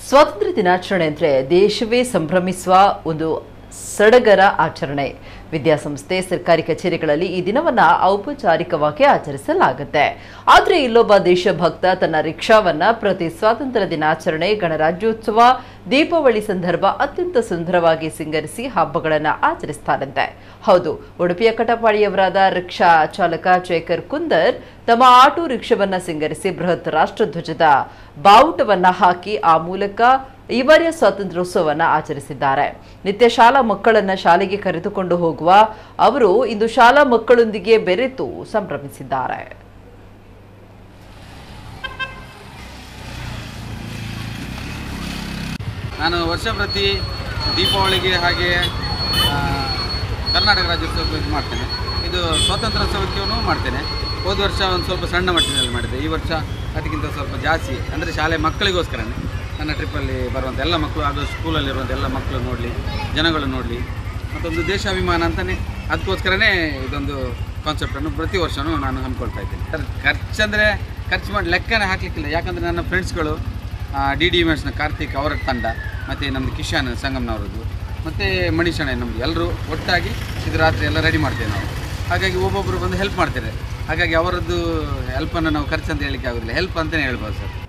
ಸ್ವಾತಂತ್ರ್ಯ ದಿನಾಚರಣೆ ಅಂದರೆ ದೇಶವೇ ಸಂಭ್ರಮಿಸುವ ಒಂದು ಸಡಗರ ಆಚರಣೆ. ವಿದ್ಯಾಸಂಸ್ಥೆ, ಸರ್ಕಾರಿ ಕಚೇರಿಗಳಲ್ಲಿ ಈ ದಿನವನ್ನು ಔಪಚಾರಿಕವಾಗಿ ಆಚರಿಸಲಾಗುತ್ತೆ. ಆದರೆ ಇಲ್ಲೊಬ್ಬ ದೇಶಭಕ್ತ ತನ್ನ ರಿಕ್ಷಾವನ್ನ ಪ್ರತಿ ಸ್ವಾತಂತ್ರ್ಯ ದಿನಾಚರಣೆ, ಗಣರಾಜ್ಯೋತ್ಸವ, ದೀಪಾವಳಿ ಸಂದರ್ಭ ಅತ್ಯಂತ ಸುಂದರವಾಗಿ ಸಿಂಗರಿಸಿ ಹಬ್ಬಗಳನ್ನು ಆಚರಿಸ್ತಾರಂತೆ. ಹೌದು, ಉಡುಪಿಯ ಕಟಪಾಡಿಯವರಾದ ರಿಕ್ಷಾ ಚಾಲಕ ಶೇಖರ್ ಕುಂದರ್ ತಮ್ಮ ಆಟೋ ರಿಕ್ಷಾವನ್ನ ಸಿಂಗರಿಸಿ ಬೃಹತ್ ರಾಷ್ಟ್ರಧ್ವಜದ ಬಾವುಟವನ್ನ ಹಾಕಿ ಆ ಮೂಲಕ ಈ ಬಾರಿಯ ಸ್ವಾತಂತ್ರ್ಯೋತ್ಸವವನ್ನ ಆಚರಿಸಿದ್ದಾರೆ. ನಿತ್ಯ ಶಾಲಾ ಮಕ್ಕಳನ್ನ ಶಾಲೆಗೆ ಕರೆದುಕೊಂಡು ಹೋಗುವ ಅವರು ಇಂದು ಶಾಲಾ ಮಕ್ಕಳೊಂದಿಗೆ ಬೆರೆತು ಸಂಭ್ರಮಿಸಿದ್ದಾರೆ. ನಾನು ವರ್ಷ ಪ್ರತಿ ದೀಪಾವಳಿಗೆ ಹಾಗೆ ಕರ್ನಾಟಕ ರಾಜ್ಯೋತ್ಸವ ಮಾಡ್ತೇನೆ. ಇದು ಸ್ವಾತಂತ್ರ್ಯೋತ್ಸವಕ್ಕೂ ಮಾಡ್ತೇನೆ. ಹೋದ ವರ್ಷ ಒಂದು ಸ್ವಲ್ಪ ಸಣ್ಣ ಮಟ್ಟಿನಲ್ಲಿ ಮಾಡಿದೆ. ಈ ವರ್ಷ ಅದಕ್ಕಿಂತ ಸ್ವಲ್ಪ ಜಾಸ್ತಿ, ಅಂದರೆ ಶಾಲೆ ಮಕ್ಕಳಿಗೋಸ್ಕರನೇ ನನ್ನ ಟ್ರಿಪ್ಪಲ್ಲಿ ಬರುವಂಥ ಎಲ್ಲ ಮಕ್ಕಳು, ಅದು ಸ್ಕೂಲಲ್ಲಿರುವಂಥ ಎಲ್ಲ ಮಕ್ಕಳು ನೋಡಲಿ, ಜನಗಳು ನೋಡಲಿ, ಮತ್ತೊಂದು ದೇಶಾಭಿಮಾನ ಅಂತಲೇ ಅದಕ್ಕೋಸ್ಕರನೇ ಇದೊಂದು ಕಾನ್ಸೆಪ್ಟನ್ನು ಪ್ರತಿ ವರ್ಷವೂ ನಾನು ಹಮ್ಮಿಕೊಳ್ತಾ ಇದ್ದೇನೆ. ಖರ್ಚು ಮಾಡಿ ಲೆಕ್ಕನೇ ಹಾಕಲಿಕ್ಕಿಲ್ಲ. ಯಾಕಂದರೆ ನನ್ನ ಫ್ರೆಂಡ್ಸ್ಗಳು ಡಿ ಇವೆಂಟ್ಸ್ನ ಕಾರ್ತಿಕ್ ಅವರ ತಂಡ, ಮತ್ತು ನಮ್ಮದು ಕಿಶಾನ್ ಸಂಗಮ್ನವರದ್ದು, ಮತ್ತು ಮಣಿಷಣೆ, ನಮ್ಮದು ಎಲ್ಲರೂ ಒಟ್ಟಾಗಿ ಇದು ರಾತ್ರಿ ಎಲ್ಲ ರೆಡಿ ಮಾಡ್ತೇವೆ ನಾವು. ಹಾಗಾಗಿ ಒಬ್ಬೊಬ್ಬರು ಬಂದು ಹೆಲ್ಪ್ ಮಾಡ್ತಾರೆ. ಹಾಗಾಗಿ ಅವರದ್ದು ಹೆಲ್ಪನ್ನು ನಾವು ಖರ್ಚು ಅಂತ ಹೇಳಲಿಕ್ಕೆ ಆಗೋದಿಲ್ಲ, ಹೆಲ್ಪ್ ಅಂತಲೇ ಹೇಳ್ಬೋದು ಸರ್.